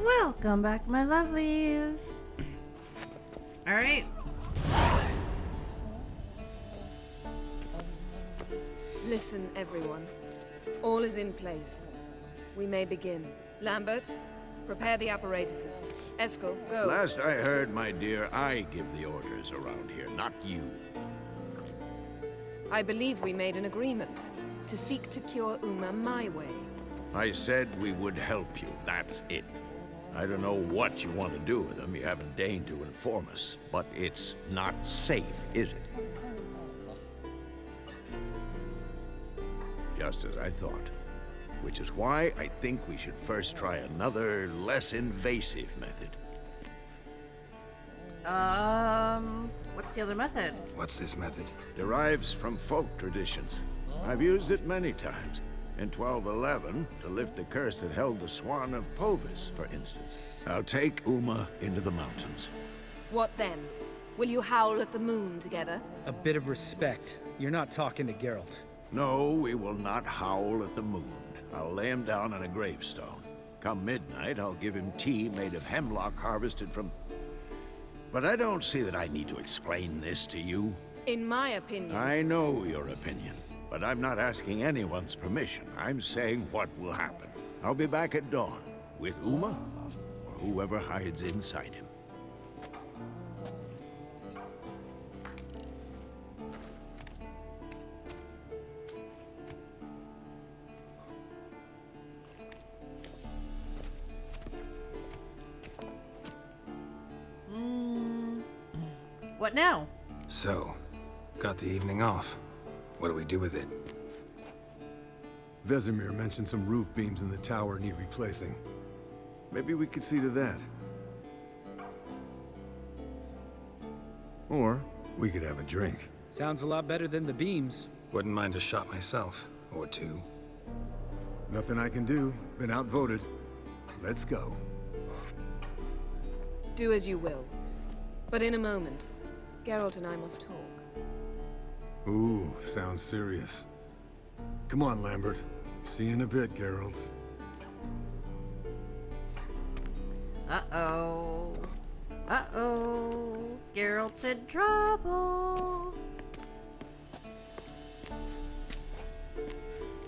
Welcome back, my lovelies. All right. Listen, everyone. All is in place. We may begin. Lambert, prepare the apparatuses. Eskel, go. Last I heard, my dear, I give the orders around here, not you. I believe we made an agreement to seek to cure Uma my way. I said we would help you, that's it. I don't know what you want to do with them, you haven't deigned to inform us, but it's not safe, is it? Just as I thought. Which is why I think we should first try another, less invasive method. What's the other method? What's this method? Derives from folk traditions. I've used it many times. In 1211, to lift the curse that held the Swan of Povis, for instance. I'll take Uma into the mountains. What then? Will you howl at the moon together? A bit of respect. You're not talking to Geralt. No, we will not howl at the moon. I'll lay him down on a gravestone. Come midnight, I'll give him tea made of hemlock harvested from... But I don't see that I need to explain this to you. In my opinion... I know your opinion, but I'm not asking anyone's permission. I'm saying what will happen. I'll be back at dawn, with Uma, or whoever hides inside him. What now? So, got the evening off. What do we do with it? Vesemir mentioned some roof beams in the tower need replacing. Maybe we could see to that. Or we could have a drink. Sounds a lot better than the beams. Wouldn't mind a shot myself, or two. Nothing I can do. Been outvoted. Let's go. Do as you will. But in a moment, Geralt and I must talk. Ooh, sounds serious. Come on, Lambert. See you in a bit, Geralt. Uh-oh. Uh-oh. Geralt's in trouble.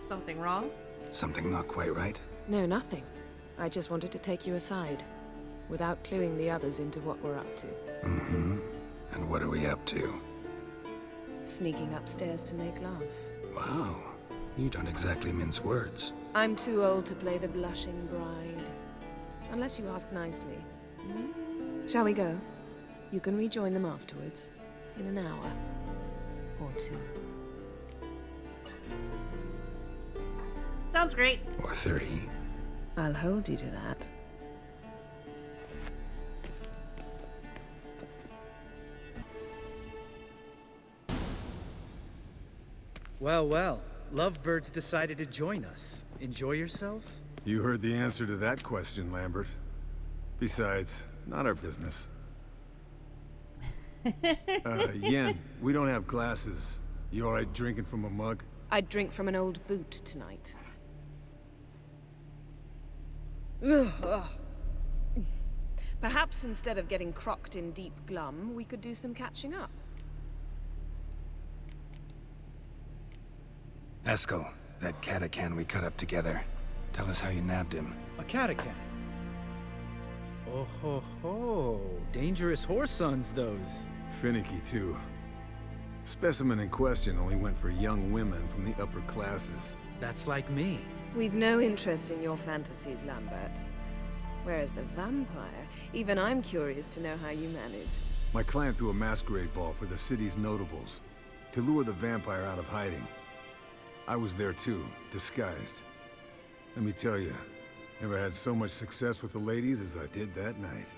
Something wrong? Something not quite right? No, nothing. I just wanted to take you aside, without cluing the others into what we're up to. Mm-hmm. And what are we up to? Sneaking upstairs to make love. Wow. You don't exactly mince words. I'm too old to play the blushing bride. Unless you ask nicely. Shall we go? You can rejoin them afterwards. In an hour. Or two. Sounds great. Or three. I'll hold you to that. Well, well. Lovebirds decided to join us. Enjoy yourselves? You heard the answer to that question, Lambert. Besides, not our business. Yen, we don't have glasses. You alright drinking from a mug? I'd drink from an old boot tonight. Perhaps instead of getting crocked in deep glum, we could do some catching up. Eskel, that catacan we cut up together. Tell us how you nabbed him. A catacan. Oh ho ho. Dangerous horse sons, those. Finicky, too. Specimen in question only went for young women from the upper classes. That's like me. We've no interest in your fantasies, Lambert. Whereas the vampire, even I'm curious to know how you managed. My client threw a masquerade ball for the city's notables to lure the vampire out of hiding. I was there too, disguised. Let me tell you, never had so much success with the ladies as I did that night.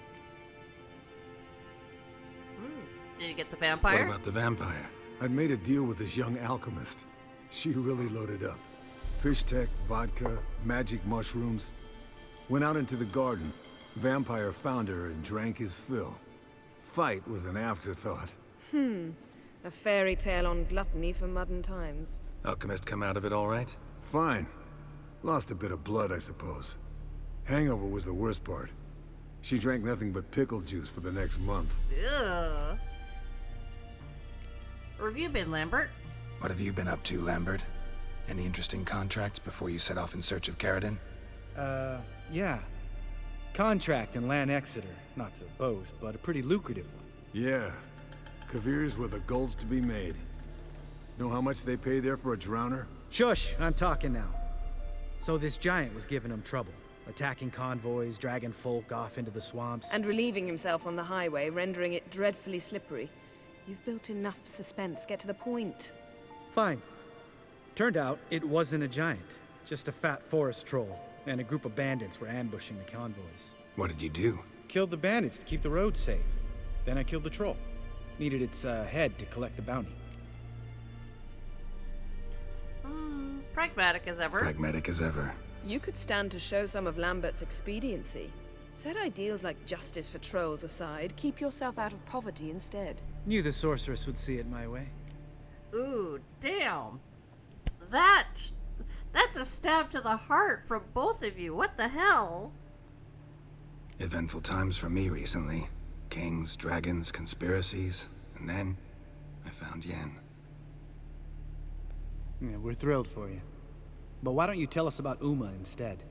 Did you get the vampire? What about the vampire? I'd made a deal with this young alchemist. She really loaded up. Fish tech, vodka, magic mushrooms. Went out into the garden. Vampire found her and drank his fill. Fight was an afterthought. A fairy tale on gluttony for modern times. Alchemist come out of it all right? Fine. Lost a bit of blood, I suppose. Hangover was the worst part. She drank nothing but pickle juice for the next month. Ugh. Where have you been, Lambert? What have you been up to, Lambert? Any interesting contracts before you set off in search of Caradon? Yeah. Contract in Lan Exeter. Not to boast, but a pretty lucrative one. Yeah. Kavir's where the gold's to be made. Know how much they pay there for a drowner? Shush, I'm talking now. So this giant was giving him trouble. Attacking convoys, dragging folk off into the swamps. And relieving himself on the highway, rendering it dreadfully slippery. You've built enough suspense. Get to the point. Fine. Turned out it wasn't a giant. Just a fat forest troll. And a group of bandits were ambushing the convoys. What did you do? Killed the bandits to keep the roads safe. Then I killed the troll. Needed its head to collect the bounty. Pragmatic as ever. Pragmatic as ever. You could stand to show some of Lambert's expediency. Set ideals like justice for trolls aside, keep yourself out of poverty instead. Knew the sorceress would see it my way. Ooh, damn. That's a stab to the heart from both of you. What the hell? Eventful times for me recently. Kings, dragons, conspiracies. And then, I found Yen. Yeah, we're thrilled for you. But why don't you tell us about Uma instead?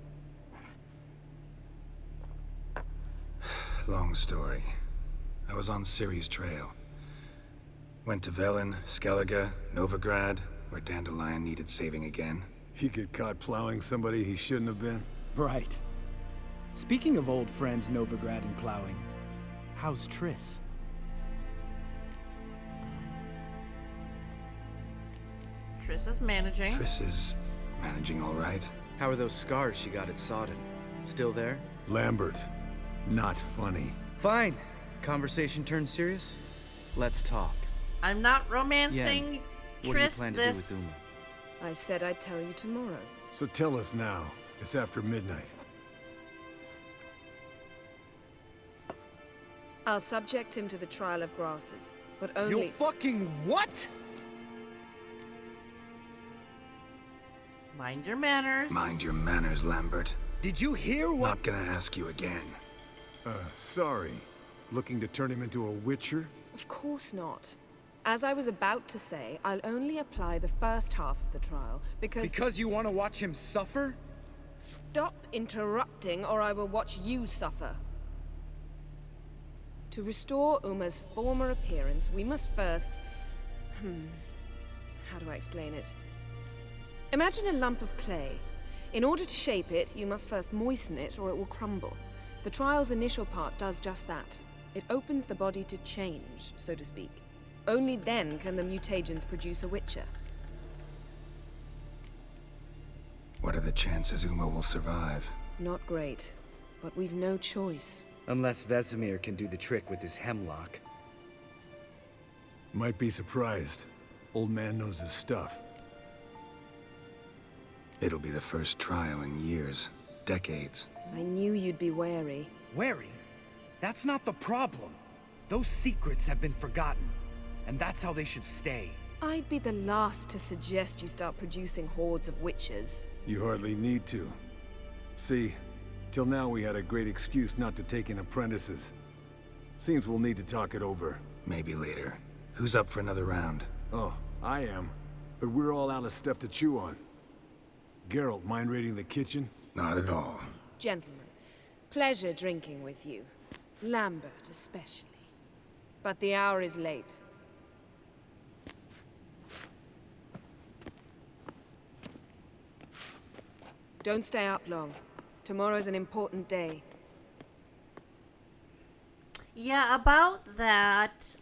Long story. I was on Ciri's trail. Went to Velen, Skellige, Novigrad, where Dandelion needed saving again. He get caught plowing somebody he shouldn't have been? Right. Speaking of old friends Novigrad and plowing, how's Triss? Triss is managing. Triss is managing all right. How are those scars she got at Sodden? Still there? Lambert. Not funny. Fine. Conversation turned serious? Let's talk. I'm not romancing Yen, what do you Triss plan this. to do with Uma? I said I'd tell you tomorrow. So tell us now. It's after midnight. I'll subject him to the trial of grasses, but only... You fucking what? Mind your manners. Mind your manners, Lambert. Did you hear what? Not gonna ask you again. Sorry. Looking to turn him into a witcher? Of course not. As I was about to say, I'll only apply the first half of the trial, because... Because you want to watch him suffer? Stop interrupting, or I will watch you suffer. To restore Uma's former appearance, we must first... How do I explain it? Imagine a lump of clay. In order to shape it, you must first moisten it, or it will crumble. The trial's initial part does just that. It opens the body to change, so to speak. Only then can the mutagens produce a witcher. What are the chances Uma will survive? Not great, but we've no choice. Unless Vesemir can do the trick with his hemlock. Might be surprised. Old man knows his stuff. It'll be the first trial in years, decades. I knew you'd be wary. Wary? That's not the problem. Those secrets have been forgotten. And that's how they should stay. I'd be the last to suggest you start producing hordes of witches. You hardly need to. See, till now we had a great excuse not to take in apprentices. Seems we'll need to talk it over. Maybe later. Who's up for another round? Oh, I am. But we're all out of stuff to chew on. Geralt, mind raiding the kitchen? Not at all. Gentlemen, pleasure drinking with you. Lambert especially. But the hour is late. Don't stay up long. Tomorrow's an important day. Yeah, about that,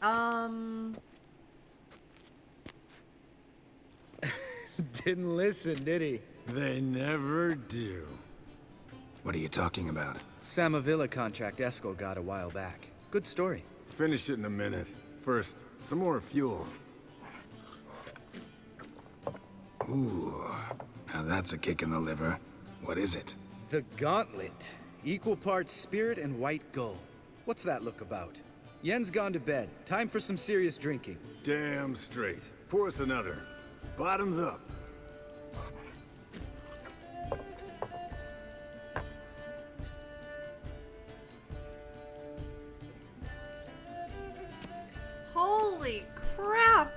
Didn't listen, did he? They never do. What are you talking about? Samavilla contract Eskel got a while back. Good story. Finish it in a minute. First, some more fuel. Ooh, now that's a kick in the liver. What is it? The Gauntlet. Equal parts spirit and white gull. What's that look about? Yen's gone to bed. Time for some serious drinking. Damn straight. Pour us another. Bottoms up. Holy crap!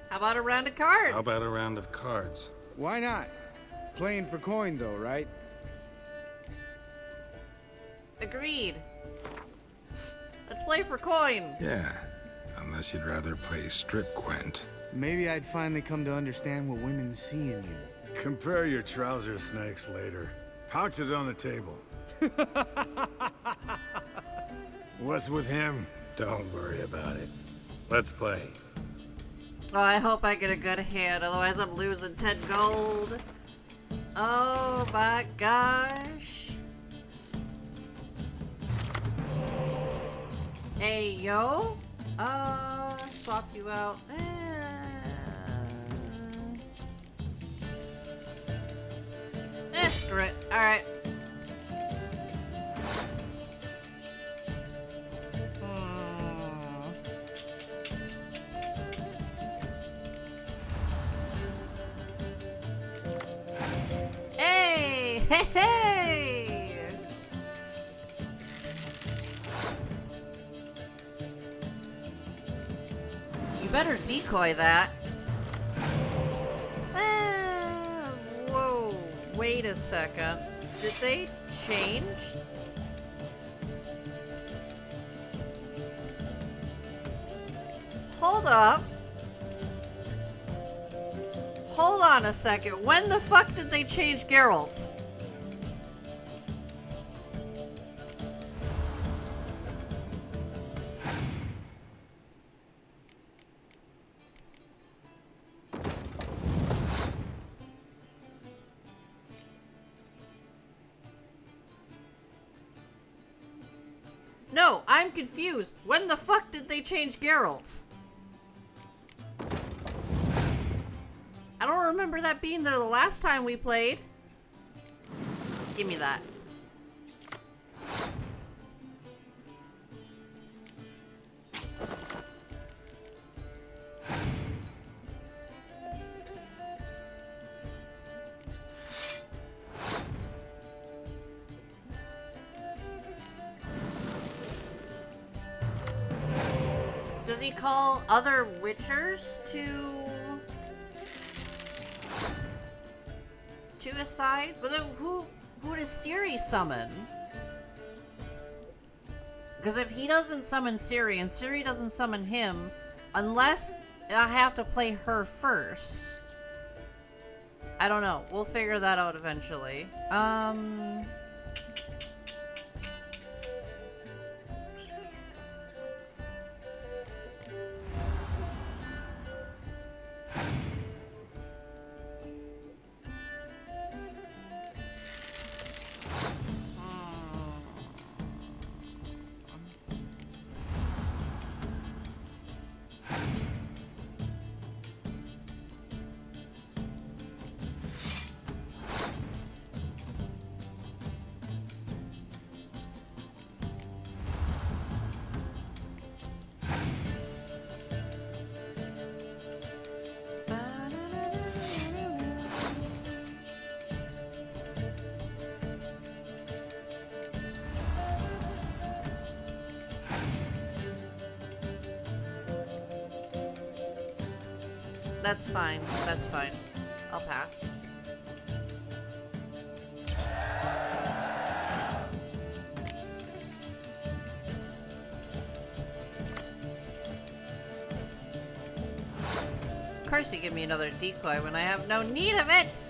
How about a round of cards? How about a round of cards? Why not? Playing for coin, though, right? Agreed. Let's play for coin. Yeah, unless you'd rather play strip Gwent. Maybe I'd finally come to understand what women see in you. Compare your trouser snakes later. Pouch is on the table. What's with him? Don't worry about it. Let's play. Oh, I hope I get a good hand, otherwise I'm losing 10 gold. Oh my gosh. Hey, yo. Swap you out. Screw it. Alright. Hey! Hey! Hey! You better decoy that. Whoa. Wait a second. Did they change? Hold up. Hold on a second. When the fuck did they change Geralt? No, I'm confused. When the fuck did they change Geralt? I don't remember that being there the last time we played. Give me that. Does he call other Witchers to his side? But then who does Ciri summon? Because if he doesn't summon Ciri and Ciri doesn't summon him, unless I have to play her first. I don't know. We'll figure that out eventually. That's fine. That's fine. I'll pass. Of course you give me another decoy when I have no need of it!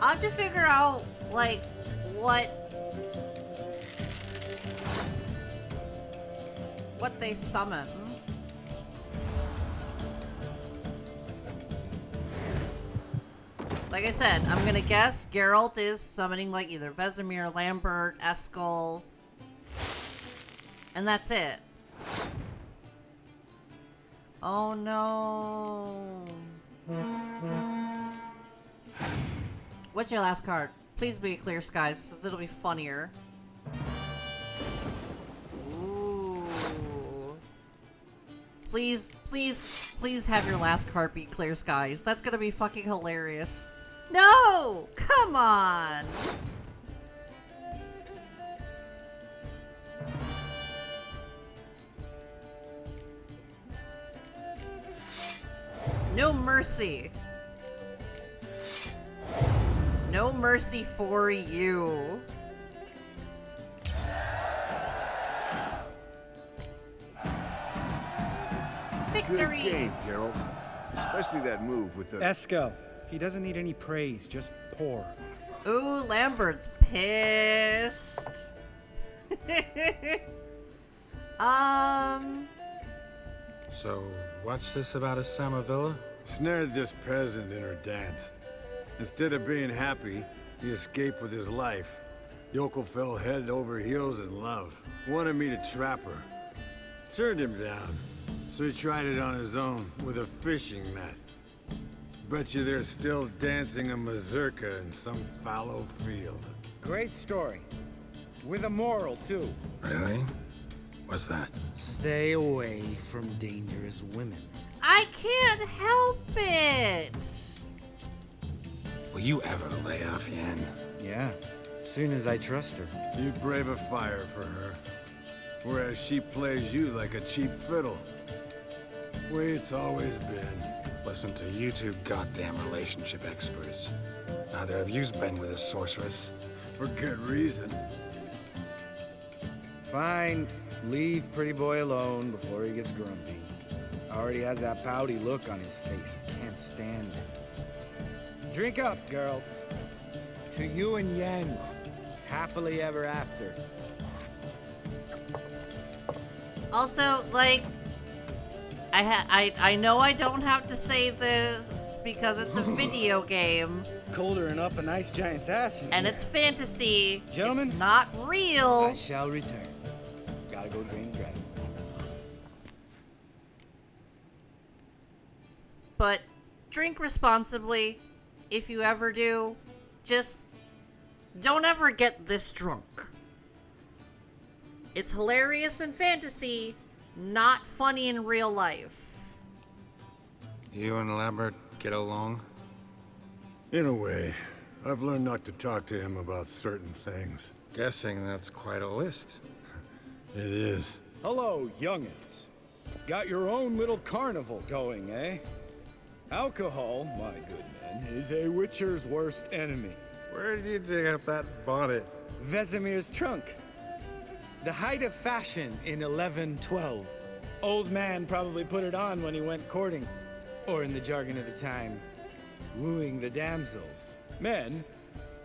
I'll have to figure out, like, what they summon. Like I said, I'm gonna guess Geralt is summoning like either Vesemir, Lambert, Eskel, and that's it. Oh no. What's your last card? Please be Clear Skies, because it'll be funnier. Ooh. Please, please, please have your last card be Clear Skies. That's gonna be fucking hilarious. No! Come on! No mercy. No mercy for you. Victory! Good game, Geralt. Especially that move with the... Eskel. He doesn't need any praise, just pour. Ooh, Lambert's pissed. So, what's this about a Samavilla? Snared this peasant in her dance. Instead of being happy, he escaped with his life. Yokel fell head over heels in love. Wanted me to trap her. Turned him down. So he tried it on his own with a fishing net. Bet you they're still dancing a mazurka in some fallow field. Great story. With a moral, too. Really? What's that? Stay away from dangerous women. I can't help it. Will you ever lay off Yen? Yeah, soon as I trust her. You brave a fire for her. Whereas she plays you like a cheap fiddle. Way it's always been. Listen to you two goddamn relationship experts. Neither of you's been with a sorceress. For good reason. Fine. Leave pretty boy alone before he gets grumpy. Already has that pouty look on his face. I can't stand it. Drink up, girl. To you and Yen. Happily ever after. Also, like, I know I don't have to say this because it's a video game Coldering up a nice giant's ass. and it's fantasy. Gentlemen, it's not real. I shall return. Gotta go drain the dragon. But drink responsibly. If you ever do, just don't ever get this drunk. It's hilarious in fantasy, not funny in real life. You and Lambert get along? In a way. I've learned not to talk to him about certain things. Guessing that's quite a list. It is. Hello, youngins. Got your own little carnival going, eh? Alcohol, my good men, is a witcher's worst enemy. Where did you dig up that bonnet? Vesemir's trunk. The height of fashion in 1112. Old man probably put it on when he went courting. Or in the jargon of the time, wooing the damsels. Men,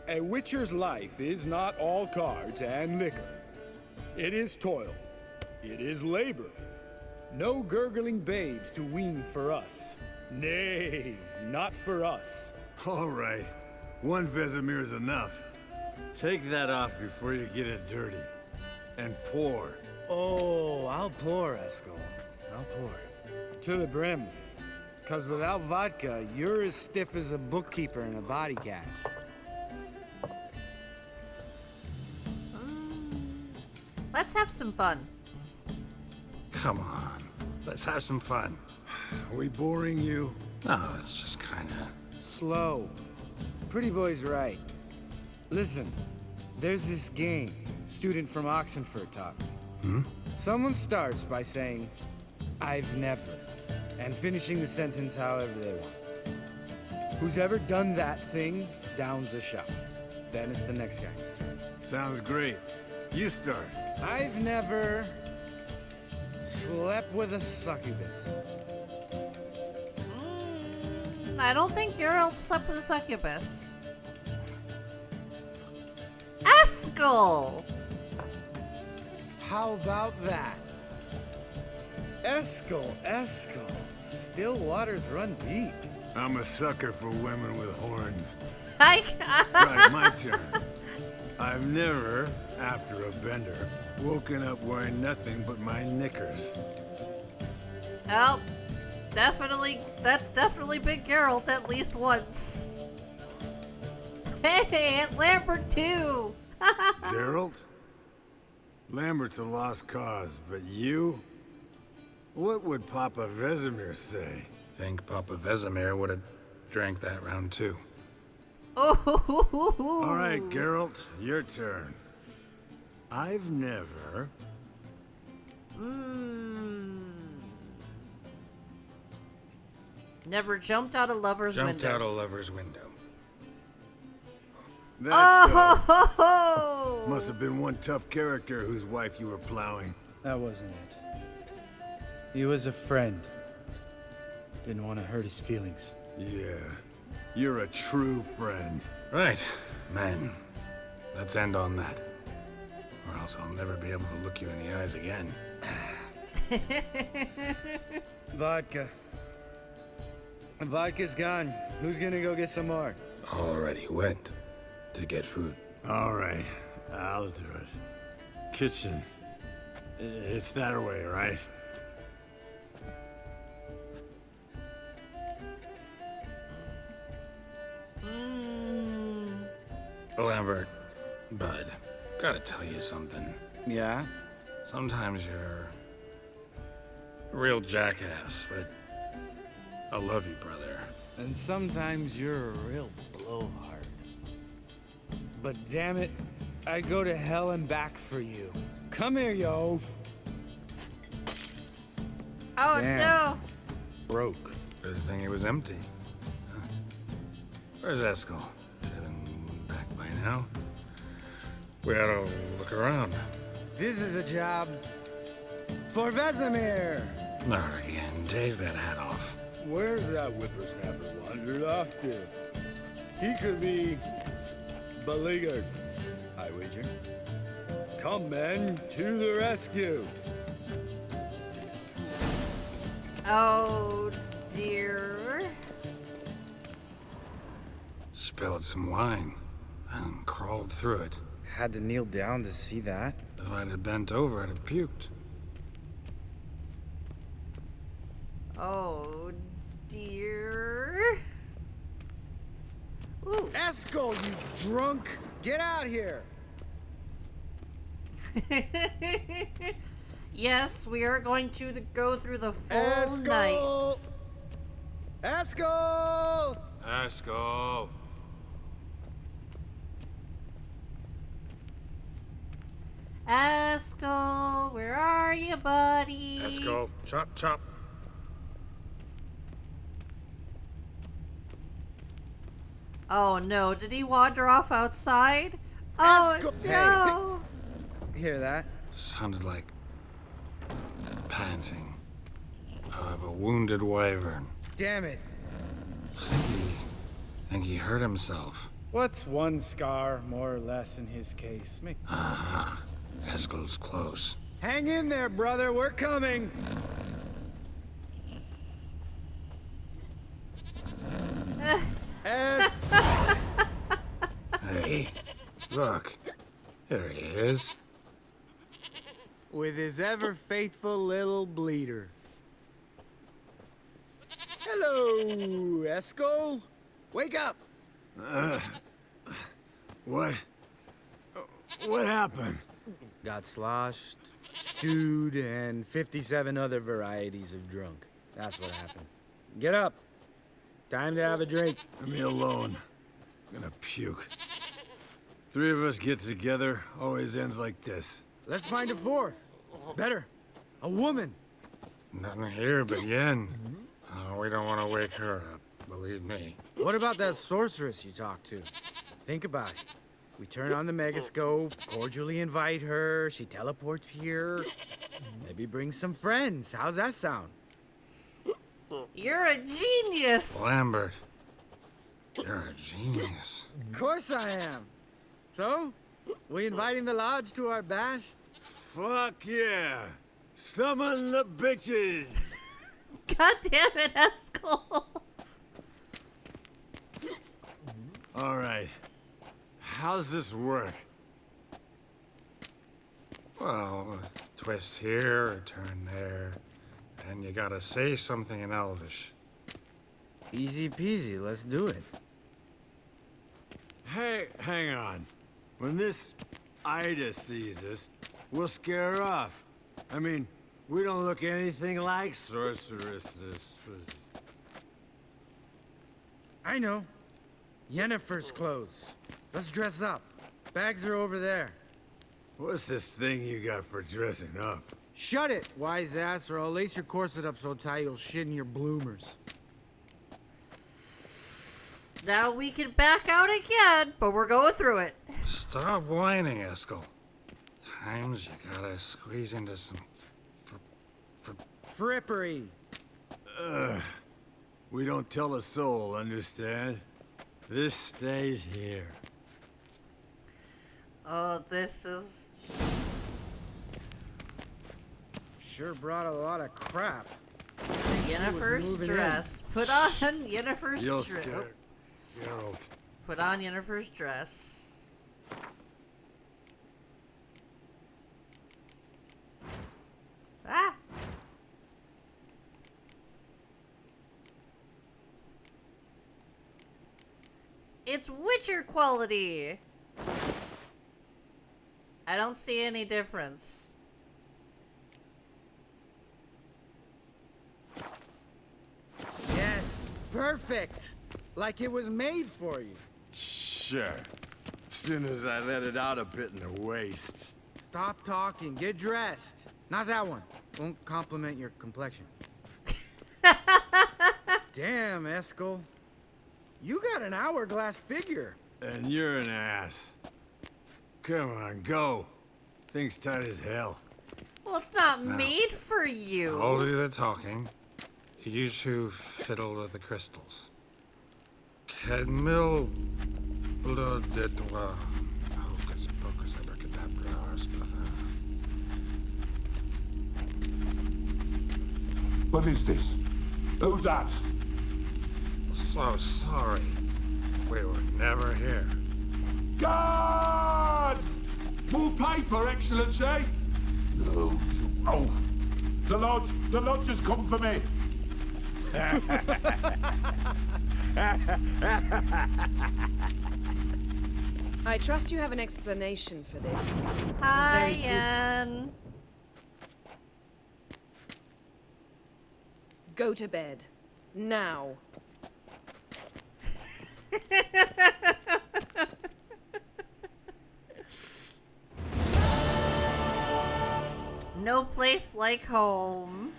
a witcher's life is not all cards and liquor. It is toil. It is labor. No gurgling babes to wean for us. Nay, not for us. All right. One Vesemir's enough. Take that off before you get it dirty. And pour. Oh, I'll pour, Eskel. I'll pour. To the brim. 'Cause without vodka, you're as stiff as a bookkeeper in a body cast. Let's have some fun. Come on, let's have some fun. Are we boring you? No, it's just kinda... Slow. Pretty boy's right. Listen, there's this game. Student from Oxenford taught me. Someone starts by saying, I've never, and finishing the sentence however they want. Who's ever done that thing downs a shot. Then it's the next guy's turn. Sounds great. You start. I've never slept with a succubus. I don't think Geralt slept with a succubus. Eskel! How about that? Eskel. Still waters run deep. I'm a sucker for women with horns. I Right, my turn. I've never, after a bender, woken up wearing nothing but my knickers. Oh, that's definitely been Geralt at least once. Hey, Aunt Lambert too! Geralt? Lambert's a lost cause, but you? What would Papa Vesemir say? Think Papa Vesemir would have drank that round too. Oh. All right, Geralt, your turn. I've never... Never jumped out a lover's window. Jumped out a lover's window. That's Oh! Must have been one tough character whose wife you were plowing. That wasn't it. He was a friend. Didn't want to hurt his feelings. Yeah, you're a true friend. Right, man. Let's end on that. Or else I'll never be able to look you in the eyes again. Vodka. Vodka's gone. Who's gonna go get some more? Already went to get food. All right, I'll do it. Kitchen. It's that way, right? Lambert, bud, gotta tell you something. Yeah? Sometimes you're a real jackass, but I love you, brother. And sometimes you're a real blowhard. But damn it, I'd go to hell and back for you. Come here, you oaf. Oh Damn. no! Broke. Good thing it was empty. Huh. Where's Eskel? Should have been back by now. We ought to look around. This is a job for Vesemir. Not again. Take that hat off. Where's that whippersnapper wandered off to? He could be beleaguered, I wager. Come, men, to the rescue. Oh dear. Spilled some wine and crawled through it. Had to kneel down to see that. If I'd have bent over, I'd have puked. Oh dear. Ooh. Eskel, you drunk! Get out here! Yes, we are going to go through the full Eskel! night. Eskel! Eskel! Eskel, where are you, buddy? Eskel, chop, chop. Oh no, did he wander off outside? Oh Eskel- no! Hear that? Sounded like panting of a wounded wyvern. Damn it. Think he hurt himself. What's one scar, more or less, in his case? Aha. Eskel's close. Hang in there, brother. We're coming. Es- Hey, look. There he is. With his ever faithful little bleeder. Hello, Eskel. Wake up. What? What happened? Got sloshed, stewed, and 57 other varieties of drunk. That's what happened. Get up. Time to have a drink. Leave me alone. I'm gonna puke. Three of us get together, always ends like this. Let's find a fourth. Better. A woman. Nothing here but Yen. Oh, we don't want to wake her up, believe me. What about that sorceress you talked to? Think about it. We turn on the megascope, cordially invite her, she teleports here. Maybe bring some friends. How's that sound? You're a genius! Lambert, you're a genius. Of course I am. So, we inviting the lodge to our bash? Fuck yeah! Summon the bitches! God damn it, Eskel! All right. How's this work? Well, a twist here, a turn there, and you gotta say something in Elvish. Easy peasy, let's do it. Hey, hang on. When this Ida sees us, we'll scare her off. I mean, We don't look anything like sorceresses. I know. Yennefer's clothes. Let's dress up. Bags are over there. What's this thing you got for dressing up? Shut it, wise ass, or I'll lace your corset up so tight you'll shit in your bloomers. Now we can back out again, but we're going through it. Stop whining, Eskel. Times you gotta squeeze into some Frippery. We don't tell a soul, understand? This stays here. Oh, this is... Sure brought a lot of crap. Yennefer's dress. Put on Yennefer's You'll dress. scare Geralt. Put on Yennefer's dress. Ah! It's Witcher quality! I don't see any difference. Yes, perfect. Like it was made for you. Sure. Soon as I let it out a bit in the waist. Stop talking, get dressed. Not that one. Won't compliment your complexion. Damn, Eskel. You got an hourglass figure. And you're an ass. Come on, go. Thing's tight as hell. Well, it's not made for you. I'll do the talking. You two fiddle with the crystals. Cadmil blood de toi. Hocus pocus abracadabra arsplatha. What is this? Who's that? So sorry. We were never here. Guards! More paper, Excellency! No, you oaf. The lodge has come for me. I trust you have an explanation for this. Hi, Very good. Yen. Go to bed. Now. No place like home.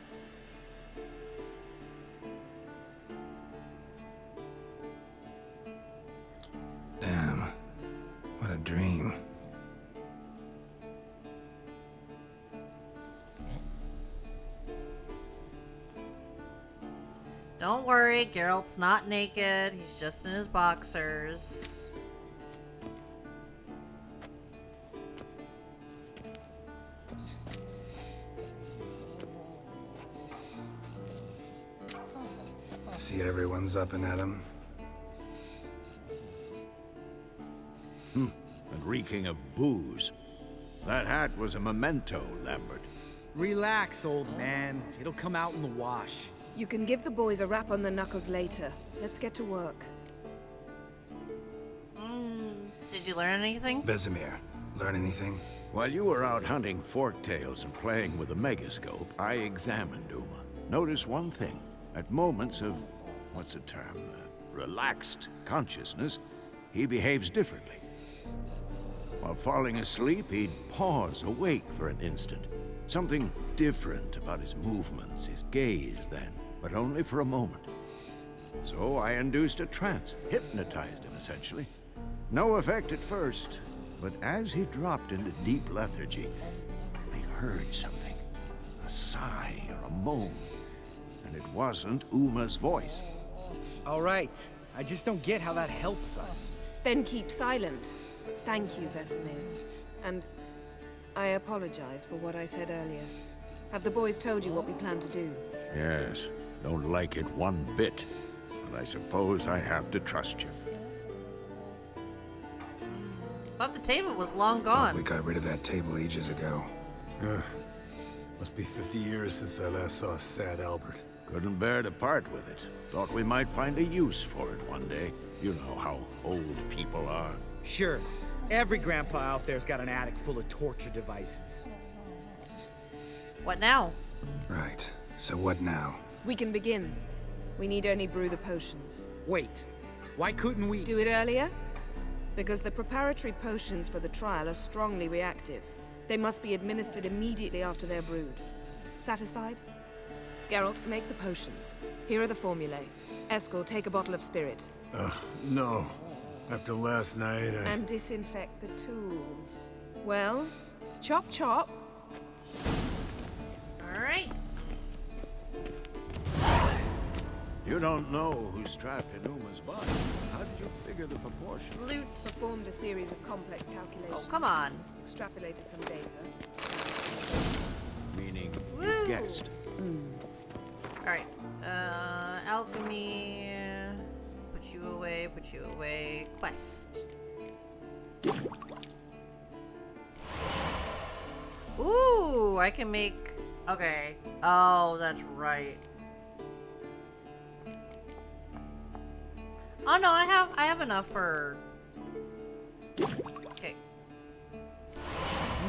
Damn. What a dream. Don't worry, Geralt's not naked. He's just in his boxers. See everyone's up and at 'em. And reeking of booze. That hat was a memento, Lambert. Relax, old man. It'll come out in the wash. You can give the boys a rap on the knuckles later. Let's get to work. Did you learn anything? Vesemir, learn anything? While you were out hunting forktails and playing with a megascope, I examined Uma. Notice one thing. At moments of, what's the term, relaxed consciousness, he behaves differently. While falling asleep, he'd pause awake for an instant. Something different about his movements, his gaze then, but only for a moment. So I induced a trance, hypnotized him essentially. No effect at first, but as he dropped into deep lethargy, I heard something. A sigh or a moan. And it wasn't Uma's voice. All right. I just don't get how that helps us. Then keep silent. Thank you, Vesemir. And I apologize for what I said earlier. Have the boys told you what we plan to do? Yes, don't like it one bit. But I suppose I have to trust you. Thought the table was long Thought we gone. got rid of that table ages ago. Must be 50 years since I last saw sad Albert. Couldn't bear to part with it. Thought we might find a use for it one day. You know how old people are. Sure. Every grandpa out there's got an attic full of torture devices. What now? Right. So what now? We can begin. We need only brew the potions. Wait. Why couldn't we... Do it earlier? Because the preparatory potions for the trial are strongly reactive. They must be administered immediately after they're brewed. Satisfied? Geralt, make the potions. Here are the formulae. Eskel, take a bottle of spirit. No. After last night, And disinfect the tools. Well, chop chop. Alright. You don't know who's trapped in Uma's body. How did you figure the proportion? Loot. Performed a series of complex Oh, calculations. come on. Extrapolated some data. Meaning, Woo. you guessed. Alright. Alchemy. Put you away, put you away. Quest. Ooh, I can make... Okay. Oh, that's right. Oh no, I have enough for... Okay.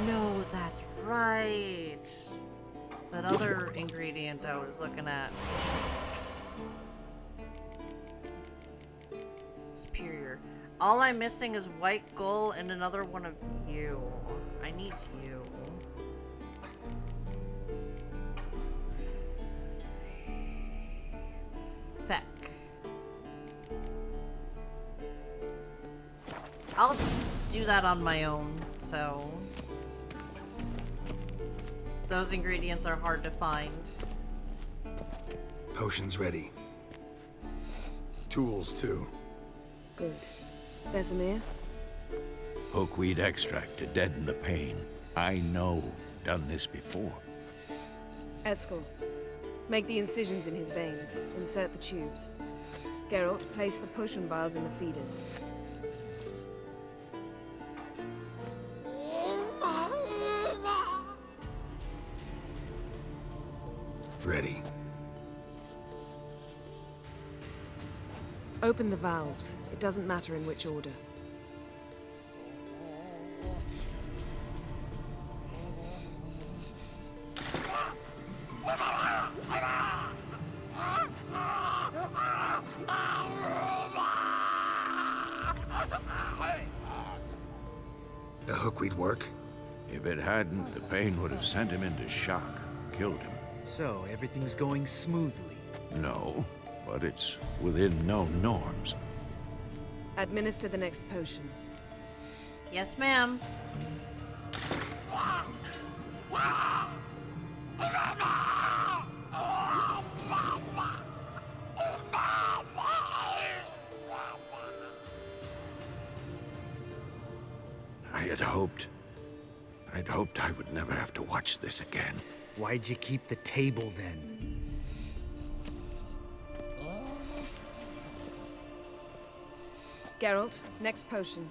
No, that's right. That other ingredient I was looking at. Superior. All I'm missing is white gold and another one of you. I need you. Feck. I'll do that on my own, so... Those ingredients are hard to find. Potions ready. tools too. Good. Vesemir? Hookweed extract to deaden the pain. I know. Done this before. Eskel, make the incisions in his veins. Insert the tubes. Geralt, place the potion vials in the feeders. Ready. Open the valves. It doesn't matter in which order. The hookweed work? If it hadn't, the pain would have sent him into shock, killed him. So, everything's going smoothly. No, but it's within known norms. Administer the next potion. Yes, ma'am. I'd hoped I would never have to watch this again. Why'd you keep the table then? Geralt, next potion.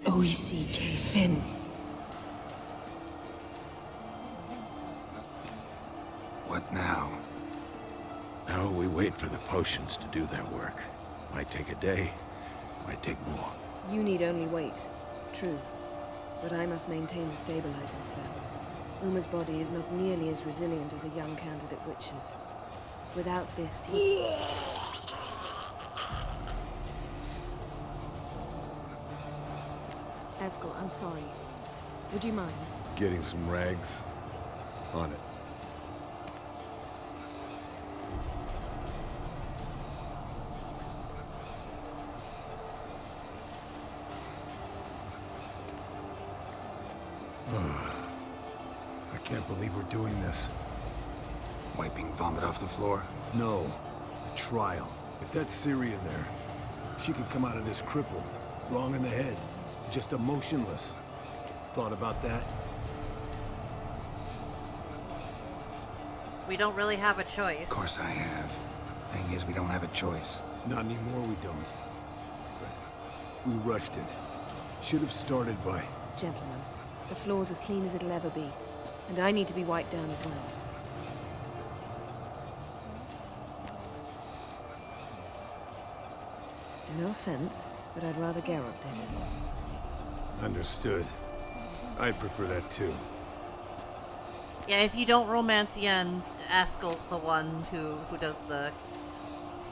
OECK Finn. What now? Now we wait for the potions to do their work. Might take a day, might take more. You need only wait. True. But I must maintain the stabilizing spell. Uma's body is not nearly as resilient as a young candidate witch's. Without this, he... Eskel, I'm sorry. Would you mind? Getting some rags. On it. I can't believe we're doing this. Wiping vomit off the floor? No, the trial. If that's Ciri in there, she could come out of this crippled, wrong in the head, just emotionless. Thought about that? We don't really have a choice. Of course I have. Thing is, we don't have a choice. Not anymore, we don't. But we rushed it. Should have started by... Gentlemen, the floor's as clean as it'll ever be. And I need to be wiped down as well. No offense, but I'd rather Geralt did it. Understood. I'd prefer that too. Yeah, if you don't romance Yen, Askel's the one who does the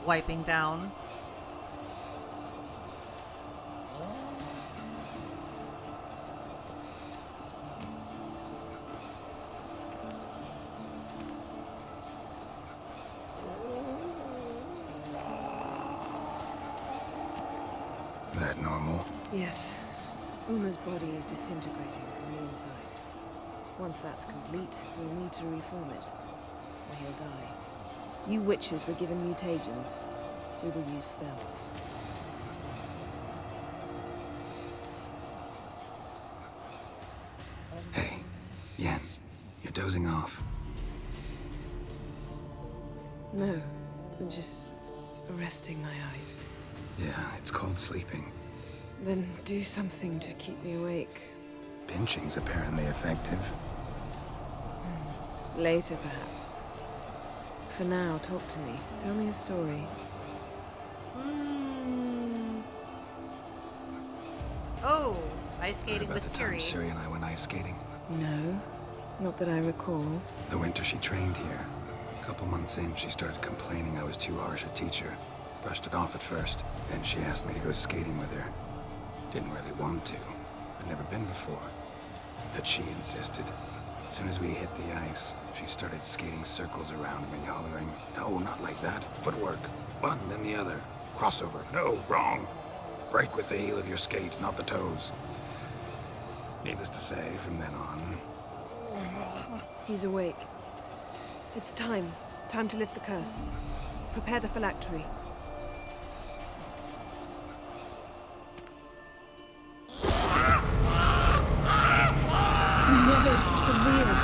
wiping down. That normal? Yes. Uma's body is disintegrating from the inside. Once that's complete, we'll need to reform it, or he'll die. You witches were given mutagens. We will use spells. Hey, Yen, you're dozing off. No, I'm just resting my eyes. Yeah, it's called sleeping. Then do something to keep me awake. Pinching's apparently effective. Later, perhaps. For now, talk to me. Tell me a story. Oh, ice Heard skating about with the time Ciri. Ciri and I went ice skating. No, not that I recall. The winter she trained here. A couple months in, she started complaining I was too harsh a teacher. Brushed it off at first. Then she asked me to go skating with her. Didn't really want to. I'd never been before. But she insisted. As soon as we hit the ice, she started skating circles around me, hollering, "No, not like that. Footwork. One, then the other. Crossover. No, wrong. Break with the heel of your skate, not the toes." Needless to say, from then on... He's awake. It's time. Time to lift the curse. Prepare the phylactery. Never severe.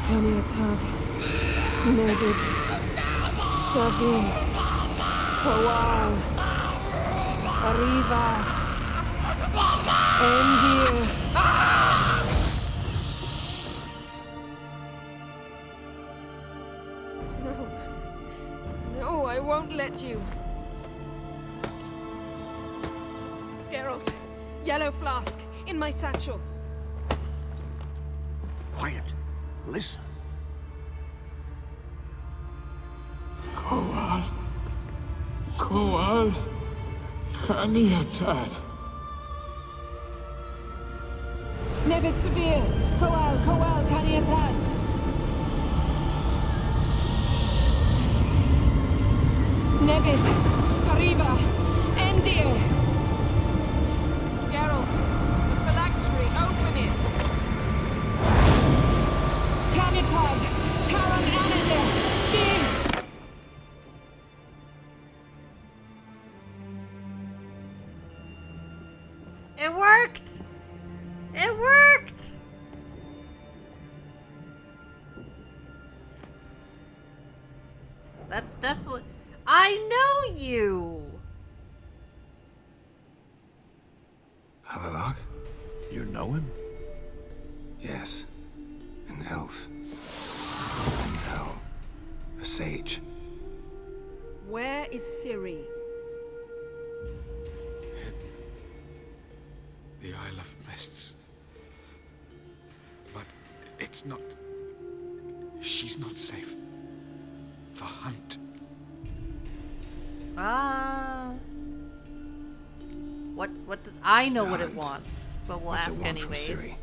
Kaniatad. Neve. Savi. Kowal. Arriva. Endir. No. No, I won't let you. Geralt, yellow flask, in my satchel. Quiet. Listen. Koal. Koal. Kaniatad. Nevid Severe, Koal, Kaniatad. Nevid, Arriba, Endir. Geralt, the phylactery, open it. Kaniatad, Taran Anadir, Diz. It worked! It worked! That's definitely... I know you! Havelock? You know him? Yes. An elf. And hell. A sage. Where is Ciri? The Isle of Mists. But it's not... She's not safe. The hunt. Ah. What I know what it Hunt. wants, but we'll What's it ask want from anyways. Ciri?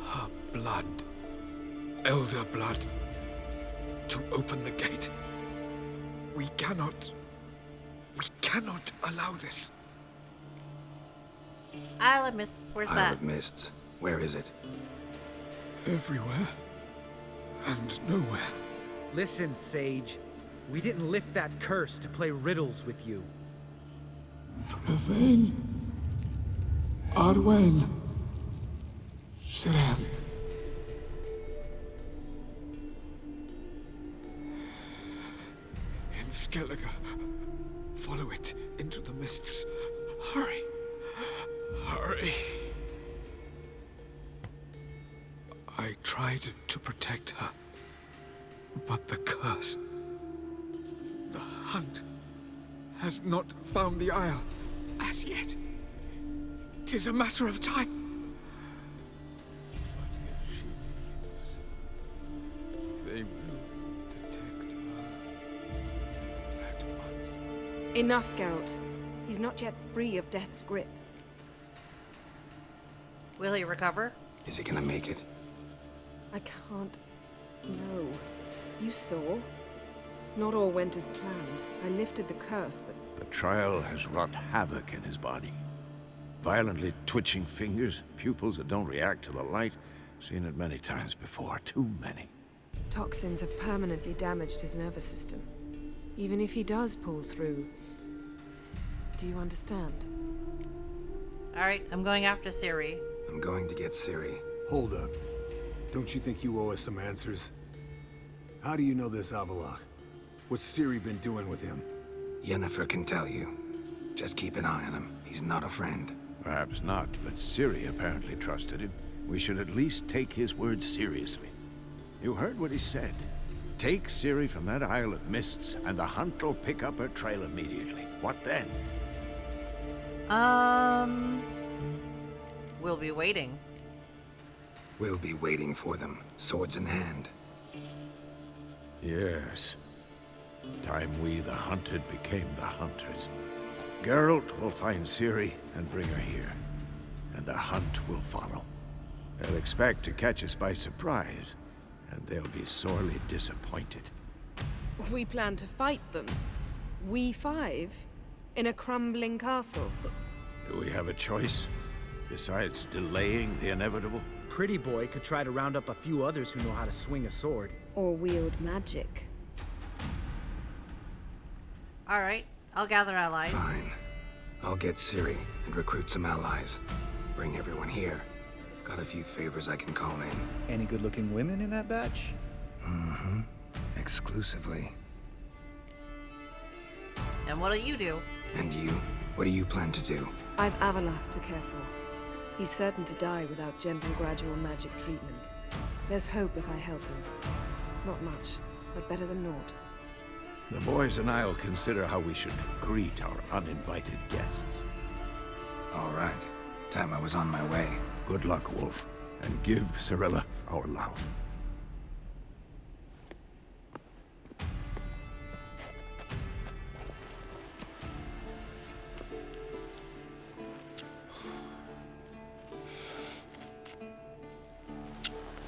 Her blood. Elder blood. To open the gate. We cannot allow this. Isle of Mists, where's Isle that? of Mists. Where is it? Everywhere. And nowhere. Listen, Sage. We didn't lift that curse to play riddles with you. Yvain. Arwen. Siren. In Skellige. Follow it into the mists. Hurry. Hurry. I tried to protect her, but the curse, the hunt, has not found the Isle as yet. 'Tis a matter of time. But if she leaves, they will detect her at once. Enough, Geralt. He's not yet free of death's grip. Will he recover? Is he gonna make it? I can't... No. You saw? Not all went as planned. I lifted the curse, but... The trial has wrought havoc in his body. Violently twitching fingers, pupils that don't react to the light. Seen it many times before, too many. Toxins have permanently damaged his nervous system. Even if he does pull through... Do you understand? Alright, I'm going after Ciri. I'm going to get Ciri. Hold up. Don't you think you owe us some answers? How do you know this Avalok? What's Ciri been doing with him? Yennefer can tell you. Just keep an eye on him. He's not a friend. Perhaps not, but Ciri apparently trusted him. We should at least take his words seriously. You heard what he said. Take Ciri from that Isle of Mists, and the hunt will pick up her trail immediately. What then? We'll be waiting. We'll be waiting for them, swords in hand. Yes. Time we, the hunted, became the hunters. Geralt will find Ciri and bring her here, and the hunt will follow. They'll expect to catch us by surprise, and they'll be sorely disappointed. We plan to fight them. We five? In a crumbling castle? Do we have a choice? Besides delaying the inevitable? Pretty boy could try to round up a few others who know how to swing a sword. Or wield magic. Alright, I'll gather allies. Fine. I'll get Ciri and recruit some allies. Bring everyone here. Got a few favors I can call in. Any good-looking women in that batch? Mm-hmm. Exclusively. And what'll you do? And you? What do you plan to do? I've Avalok to care for. He's certain to die without gentle, gradual magic treatment. There's hope if I help him. Not much, but better than naught. The boys and I'll consider how we should greet our uninvited guests. All right. Time I was on my way. Good luck, Wolf, and give Cirilla our love.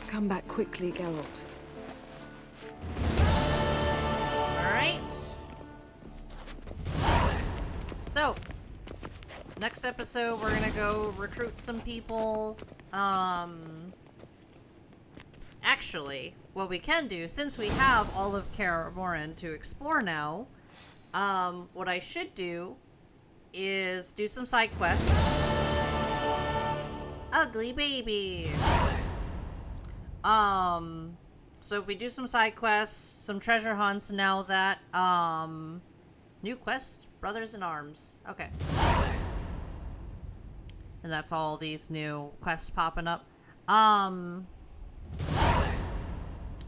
Come back quickly, Geralt. Alright. So, next episode we're gonna go recruit some people. Actually, what we can do, since we have all of Kaer Morhen to explore now, what I should do is do some side quests. Ugly baby! So if we do some side quests, some treasure hunts now that, new quest, Brothers in Arms. Okay. And that's all these new quests popping up.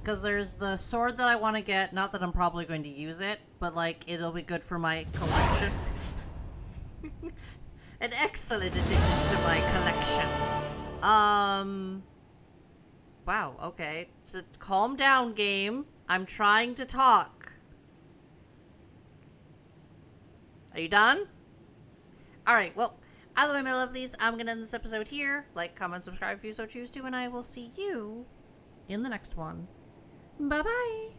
Because there's the sword that I want to get, not that I'm probably going to use it, but like, it'll be good for my collection. An excellent addition to my collection. Wow, okay. So calm down, game. I'm trying to talk. Are you done? Alright, well, either way, my lovelies, I'm gonna end this episode here. Like, comment, subscribe if you so choose to, and I will see you in the next one. Bye-bye!